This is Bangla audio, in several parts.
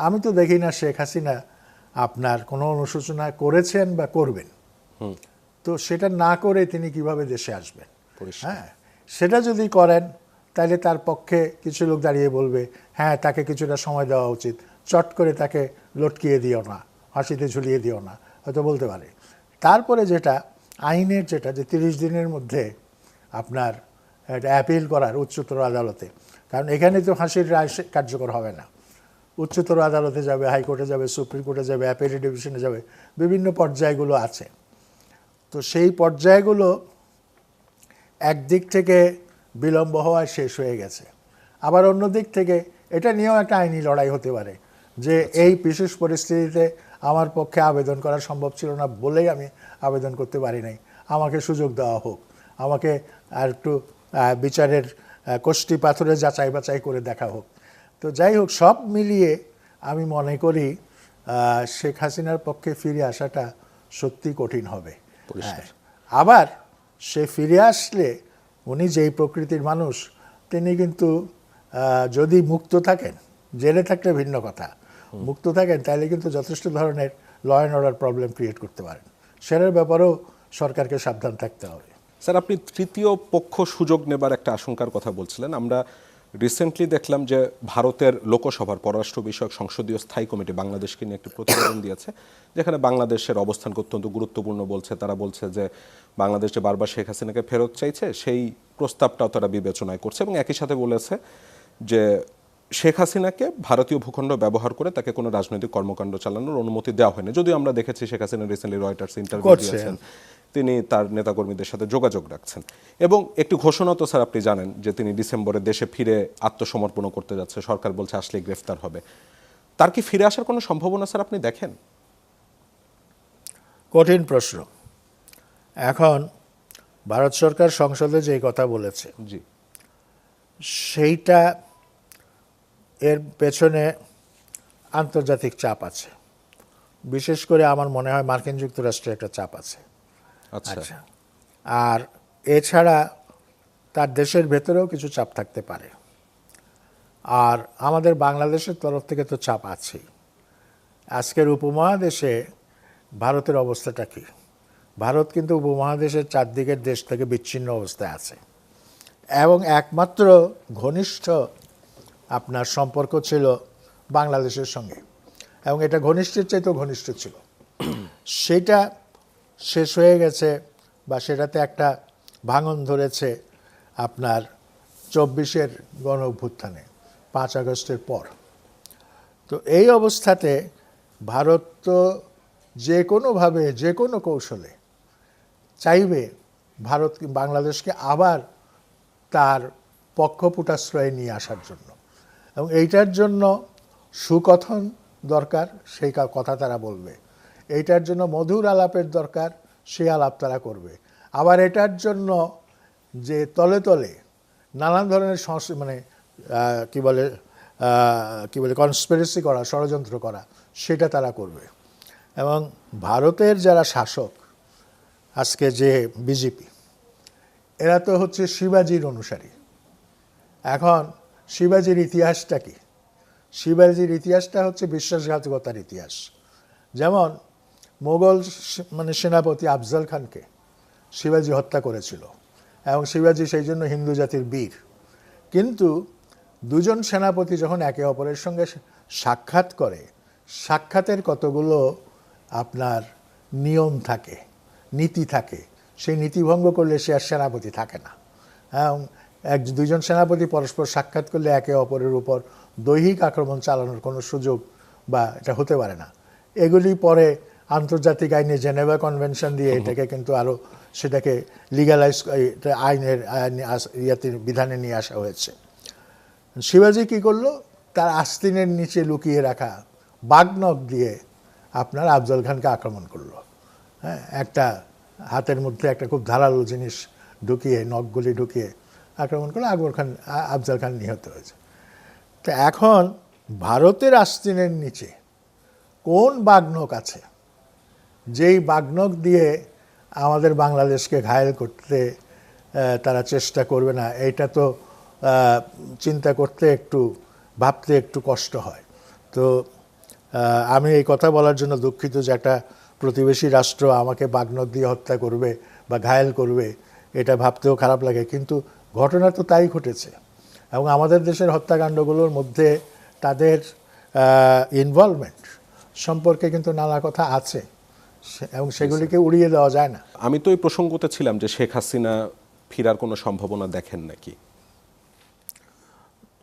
আমি তো দেখি না শেখ হাসিনা আপনার কোনো অনুশোচনা করেছেন বা করবেন। তো সেটা না করে তিনি কিভাবে দেশে আসবেন? হ্যাঁ, সেটা যদি করেন তাহলে তার পক্ষে কিছু লোক দাঁড়িয়ে বলবে হ্যাঁ তাকে কিছুটা সময় দেওয়া উচিত, চট করে তাকে লটকিয়ে দিও না, ফাঁসিতে ঝুলিয়ে দিও না, হয়তো বলতে পারে। তারপরে যেটা আইনের যেটা যে 30 দিনের মধ্যে আপনার একটা অ্যাপিল করার উচ্চতর আদালতে, কারণ এখানে তো ফাঁসির রায় কার্যকর হবে না, উচ্চতর আদালতে যাবে, হাইকোর্টে যাবে, সুপ্রিম কোর্টে যাবে, অ্যাপিল ডিভিশনে যাবে, বিভিন্ন পর্যায়গুলো আছে। তো সেই পর্যায়গুলো একদিক থেকে বিলম্ব হওয়ায় শেষ হয়ে গেছে, আবার অন্য দিক থেকে এটা নিয়েও একটা আইনি লড়াই হতে পারে যে এই বিশেষ পরিস্থিতিতে আমার পক্ষে আবেদন করা সম্ভব ছিল না বলেই আমি আবেদন করতে পারি নাই, আমাকে সুযোগ দেওয়া হোক, আমাকে আর একটু বিচারের কষ্টি পাথরে যাচাই বাছাই করে দেখা হোক। তো যাই হোক, সব মিলিয়ে আমি মনে করি শেখ হাসিনার পক্ষে ফিরে আসাটা সত্যি কঠিন হবে। আবার সে ফিরে আসলে উনি যেই প্রকৃতির মানুষ, তিনি কিন্তু যদি মুক্ত থাকেন, জেলে থাকলে ভিন্ন কথা, মুক্ত থাকেন তাহলে কিন্তু যথেষ্ট ধরনের law and order problem create করতে পারেন। সেটার ব্যাপারেও সরকারকে সাবধান থাকতে হবে। স্যার, আপনি তৃতীয় পক্ষ সুযোগ নেবার একটা আশঙ্কার কথা বলছিলেন। আমরা রিসেন্টলি দেখলাম যে ভারতের লোকসভার পররাষ্ট্র বিষয়ক সংসদীয় স্থায়ী কমিটি বাংলাদেশকে নিয়ে একটি প্রতিবেদন দিয়েছে, যেখানে বাংলাদেশের অবস্থানকে অত্যন্ত গুরুত্বপূর্ণ বলছে। তারা বলছে যে বাংলাদেশ যে বারবার শেখ হাসিনাকে ফেরত চাইছে সেই প্রস্তাবটাও তারা বিবেচনায় করছে, এবং একই সাথে বলেছে যে শেখ হাসিনাকে ভারতীয় ভূখণ্ড ব্যবহার করে তাকে কোনো রাজনৈতিক কর্মকাণ্ড চালানোর অনুমতি দেওয়া হয়নি। যদিও আমরা দেখেছি Sheikh Hasina recently Reuters interview দিয়েছেন, তিনি তার নেতাকর্মীদের সাথে যোগাযোগ রাখছেন, এবং একটি ঘোষণা তো স্যার আপনি জানেন যে তিনি ডিসেম্বরে দেশে ফিরে আত্মসমর্পণ করতে যাচ্ছে। সরকার বলছে আসলেই গ্রেফতার হবে। তার কি ফিরে আসার কোনো সম্ভাবনা স্যার আপনি দেখেন? কঠিন প্রশ্ন। এখন ভারত সরকার সংসদে যে কথা বলেছে, জি, সেইটা এর পেছনে আন্তর্জাতিক চাপ আছে, বিশেষ করে আমার মনে হয় মার্কিন যুক্তরাষ্ট্রের একটা চাপ আছে। আচ্ছা। আর এছাড়া তার দেশের ভেতরেও কিছু চাপ থাকতে পারে। আর আমাদের বাংলাদেশের তরফ থেকে তো চাপ আছেই। আজকের উপমহাদেশে ভারতের অবস্থাটা কি? ভারত কিন্তু উপমহাদেশের চারদিকের দেশ থেকে বিচ্ছিন্ন অবস্থায় আছে, এবং একমাত্র ঘনিষ্ঠ আপনার সম্পর্ক ছিল বাংলাদেশের সঙ্গে, এবং এটা ঘনিষ্ঠের চাইতেও ঘনিষ্ঠ ছিল। সেটা শেষ হয়ে গেছে, বা সেটাতে একটা ভাঙন ধরেছে আপনার 24-এর গণ অভ্যুত্থানে, 5 আগস্টের পর। তো এই অবস্থাতে ভারত তো যে কোনোভাবে যে কোনো কৌশলে চাইবে ভারত বাংলাদেশকে আবার তার পক্ষপুটাশ্রয়ে নিয়ে আসার জন্য, এবং এইটার জন্য সুকথন দরকার, সেই কথা তারা বলবে। এইটার জন্য মধুর আলাপের দরকার, সেই আলাপ তারা করবে। আবার এটার জন্য যে তলে তলে নানান ধরনের মানে কি বলে কনস্পিরেসি করা, ষড়যন্ত্র করা, সেটা তারা করবে। এবং ভারতের যারা শাসক আজকে, যে বিজেপি, এরা তো হচ্ছে শিবাজির অনুসারী। এখন শিবাজির ইতিহাসটা কি? শিবাজির ইতিহাসটা হচ্ছে বিশ্বাসঘাতকতার ইতিহাস। যেমন মোগল মানে সেনাপতি আফজল খানকে শিবাজি হত্যা করেছিল, এবং শিবাজি সেই জন্য হিন্দু জাতির বীর। কিন্তু দুজন সেনাপতি যখন একে অপরের সঙ্গে সাক্ষাৎ করে, সাক্ষাতের কতগুলো আপনার নিয়ম থাকে, নীতি থাকে, সেই নীতি ভঙ্গ করলে সে আর সেনাপতি থাকে না। হ্যাঁ, দুইজন সেনাপতি পরস্পর সাক্ষাৎ করলে একে অপরের উপর দৈহিক আক্রমণ চালানোর কোনো সুযোগ বা এটা হতে পারে না। এগুলি পরে আন্তর্জাতিক আইনে জেনেভা কনভেনশন দিয়ে এটাকে কিন্তু আরও সেটাকে লিগালাইজ, আইনের বিধানে নিয়ে আসা হয়েছে। শিবাজি কি করলো? তার আস্তিনের নিচে লুকিয়ে রাখা বাঘনখ দিয়ে আপনার আফজল খানকে আক্রমণ করলো। হ্যাঁ, একটা হাতের মধ্যে একটা খুব ধারালো জিনিস ঢুকিয়ে, নখগুলি ঢুকিয়ে আক্রমণ করলো। আফজল খান নিহত হয়েছে। তো এখন ভারতের আস্তিনের নিচে কোন বাঘনখ আছে, যেই বাঘনখ দিয়ে আমাদের বাংলাদেশকে ঘায়েল করতে তারা চেষ্টা করবে না? এইটা তো চিন্তা করতে, একটু ভাবতে একটু কষ্ট হয়। তো আমি এই কথা বলার জন্য দুঃখিত যে একটা প্রতিবেশী রাষ্ট্র আমাকে বাগনদ দিয়ে হত্যা করবে বা ঘায়েল করবে, এটা ভাবতেও খারাপ লাগে, কিন্তু ঘটনা তো তাই ঘটেছে। এবং আমাদের দেশের হত্যাকাণ্ডগুলোর মধ্যে তাদের ইনভলভমেন্ট সম্পর্কে কিন্তু নানা কথা আছে, এবং সেগুলিকে উড়িয়ে দেওয়া যায় না। আমি তো এই প্রসঙ্গতে ছিলাম যে শেখ হাসিনা ফেরার কোনো সম্ভাবনা দেখেন নাকি?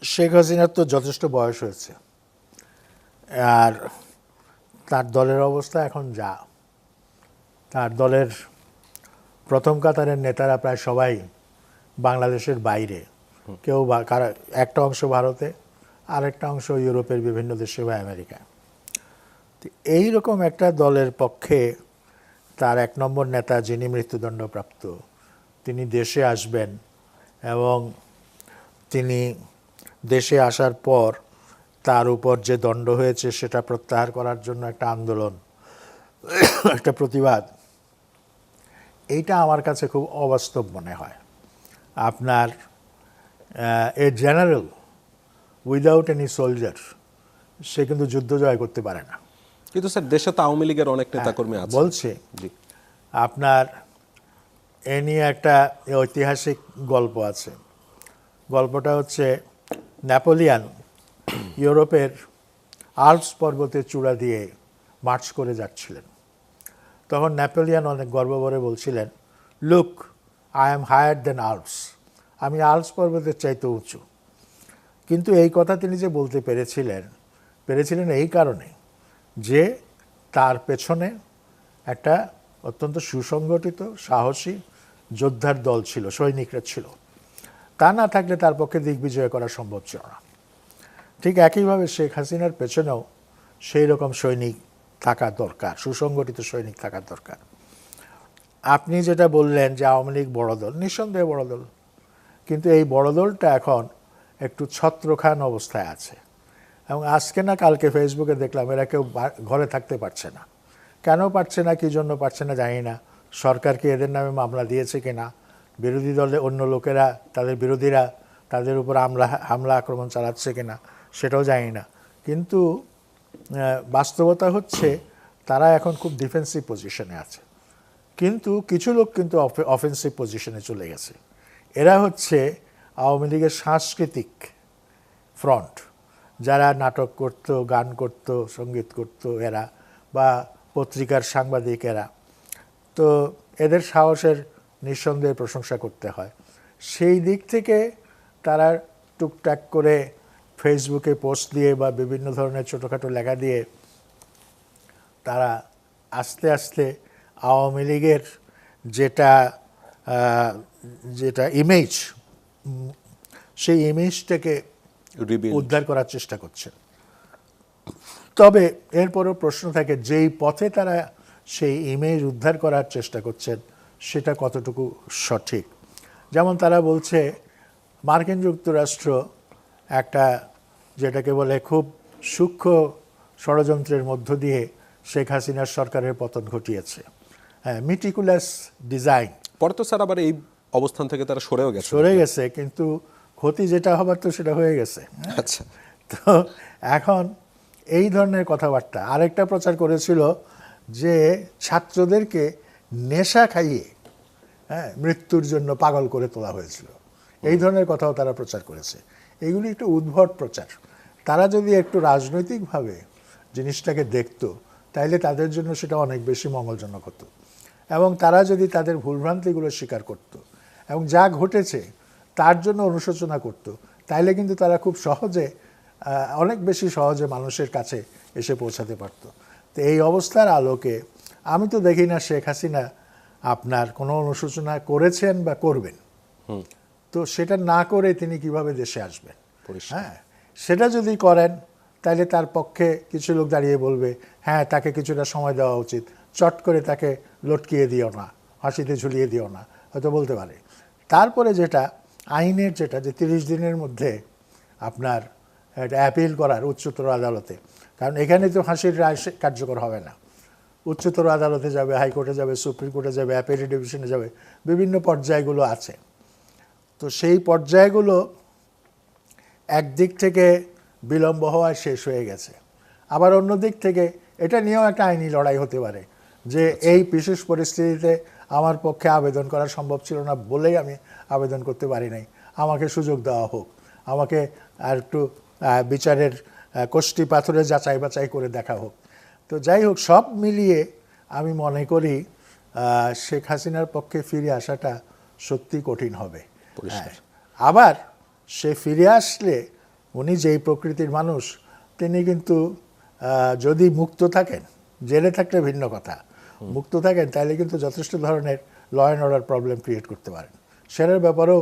শেখ হাসিনার তো যথেষ্ট বয়স হয়েছে, আর তার দলের অবস্থা এখন যা, তার দলের প্রথম কাতারের নেতারা প্রায় সবাই বাংলাদেশের বাইরে, কেউ একটা অংশ ভারতে, আরেকটা অংশ ইউরোপের বিভিন্ন দেশে বা আমেরিকা। এইরকম একটা দলের পক্ষে তার 1 নম্বর নেতা, যিনি মৃত্যুদণ্ডপ্রাপ্ত, তিনি দেশে আসবেন এবং তিনি দেশে আসার পর তার উপর যে দণ্ড হয়েছে সেটা প্রত্যাহার করার জন্য একটা আন্দোলন, একটা প্রতিবাদ, এইটা আমার কাছে খুব অবাস্তব মনে হয়। আপনার a general without any soldier, সে কিন্তু যুদ্ধ জয় করতে পারে না। কিন্তু স্যার দেশে তো আওয়ামী লীগের অনেক নেতাকর্মী আছে। বলছে জি। আপনার এ নিয়ে একটা ঐতিহাসিক গল্প আছে। গল্পটা হচ্ছে নেপোলিয়ান ইউরোপের আল্পস পর্বতের চূড়া দিয়ে মার্চ করে যাচ্ছিলেন। তখন নেপোলিয়ান অনেক গর্ব করে বলছিলেন, look, I am higher than Alps, আমি আল্পস পর্বতের চাইতে উঁচু। কিন্তু এই কথা তিনি যে বলতে পেরেছিলেন এই কারণে যে তার পেছনে একটা অত্যন্ত সুসংগঠিত সাহসী যোদ্ধার দল ছিল, সৈনিকরা ছিল। তা না থাকলে তার পক্ষে দিগ্বিজয় করা সম্ভব ছিল না। ঠিক একইভাবে শেখ হাসিনার পেছনেও সেই রকম সৈনিক থাকা দরকার, সুসংগঠিত সৈনিক থাকা দরকার। আপনি যেটা বললেন যে আওয়ামী লীগ বড় দল, নিঃসন্দেহে বড় দল, কিন্তু এই বড় দলটা এখন একটু ছত্রখান অবস্থায় আছে। এবং আজকে না কালকে ফেসবুকে দেখলাম এরা কেউ ঘরে থাকতে পারছে না। কেন পারছে না, কী জন্য পারছে না জানি না। সরকার কি এদের নামে মামলা দিয়েছে কিনা, বিরোধী দলে অন্য লোকেরা, তাদের বিরোধীরা তাদের উপর হামলা আক্রমণ চালাচ্ছে কিনা, সেটাও জানি না। কিন্তু বাস্তবতা হচ্ছে তারা এখন খুব ডিফেন্সিভ পজিশনে আছে। কিন্তু কিছু লোক কিন্তু অফেন্সিভ পজিশনে চলে গেছে। এরা হচ্ছে আওয়ামী লীগের সাংস্কৃতিক ফ্রন্ট, যারা নাটক করত, গান করত, সঙ্গীত করত এরা, বা পত্রিকার সাংবাদিক এরা। তো এদের সাহসের নিঃসন্দেহে প্রশংসা করতে হয়। সেই দিক থেকে তারা টুকটাক করে ফেসবুকে পোস্ট দিয়ে বা বিভিন্ন ধরনের ছোটোখাটো লেখা দিয়ে তারা আস্তে আস্তে আওয়ামী লীগের যেটা ইমেজ, সেই ইমেজটাকে উদ্ধার করার চেষ্টা করছে। তবে এরপরও প্রশ্ন থাকে, যেই পথে তারা সেই ইমেজ উদ্ধার করার চেষ্টা করছেন সেটা কতটুকু সঠিক। যেমন তারা বলছে মার্কিন যুক্তরাষ্ট্র একটা, যেটাকে বলে খুব সূক্ষ্ম ষড়যন্ত্রের মধ্য দিয়ে শেখ হাসিনার সরকারের পতন ঘটিয়েছে। হ্যাঁ, মিটিকুলাস ডিজাইন। পরে তো স্যার আবার এই অবস্থান থেকে তারা সরে গেছে, কিন্তু ক্ষতি যেটা হবার তো সেটা হয়ে গেছে। আচ্ছা, তো এখন এই ধরনের কথাবার্তা আরেকটা প্রচার করেছিল যে ছাত্রদেরকে নেশা খাইয়ে মৃত্যুর জন্য পাগল করে তোলা হয়েছিল। এই ধরনের কথাও তারা প্রচার করেছে। এইগুলি একটু উদ্ভট প্রচার। তারা যদি একটু রাজনৈতিকভাবে জিনিসটাকে দেখতো তাইলে তাদের জন্য সেটা অনেক বেশি মঙ্গলজনক হতো। এবং তারা যদি তাদের ভুলভ্রান্তিগুলো স্বীকার করত এবং যা ঘটেছে তার জন্য অনুশোচনা করত, তাইলে কিন্তু তারা খুব সহজে, অনেক বেশি সহজে মানুষের কাছে এসে পৌঁছাতে পারত। তো এই অবস্থার আলোকে আমি তো দেখি না শেখ হাসিনা আপনার কোনো অনুশোচনা করেছেন বা করবেন। তো সেটা না করে তিনি কিভাবে দেশে আসবেন? হ্যাঁ, সেটা যদি করেন তাহলে তার পক্ষে কিছু লোক দাঁড়িয়ে বলবে, হ্যাঁ, তাকে কিছুটা সময় দেওয়া উচিত, চট করে তাকে লটকিয়ে দিও না, ফাঁসিতে ঝুলিয়ে দিও না, হয়তো বলতে পারে। তারপরে যেটা আইনের, যেটা যে 30 দিনের মধ্যে আপনার এটা অ্যাপিল করার উচ্চতর আদালতে, কারণ এখানে তো ফাঁসির রায় কার্যকর হবে না, উচ্চতর আদালতে যাবে, হাইকোর্টে যাবে, সুপ্রিম কোর্টে যাবে, অ্যাপিলেট ডিভিশনে যাবে, বিভিন্ন পর্যায়গুলো আছে। তো সেই পর্যায়গুলো একদিক থেকে বিলম্ব হওয়ায় শেষ হয়ে গেছে, আবার অন্য দিক থেকে এটা নিয়েও একটা আইনি লড়াই হতে পারে যে এই বিশেষ পরিস্থিতিতে আমার পক্ষে আবেদন করা সম্ভব ছিল না বলেই আমি আবেদন করতে পারি নাই, আমাকে সুযোগ দেওয়া হোক, আমাকে আর একটু বিচারের কষ্টি পাথরে যাচাই বাছাই করে দেখা হোক। তো যাই হোক, সব মিলিয়ে আমি মনে করি শেখ হাসিনার পক্ষে ফিরে আসাটা সত্যি কঠিন হবে। আবার সে ফিরে আসলে উনি যেই প্রকৃতির মানুষ, তিনি কিন্তু যদি মুক্ত থাকেন, জেলে থাকলে ভিন্ন কথা, মুক্ত থাকেন তাহলে কিন্তু যথেষ্ট ধরনের law and order problem create করতে পারেন। সেটার ব্যাপারেও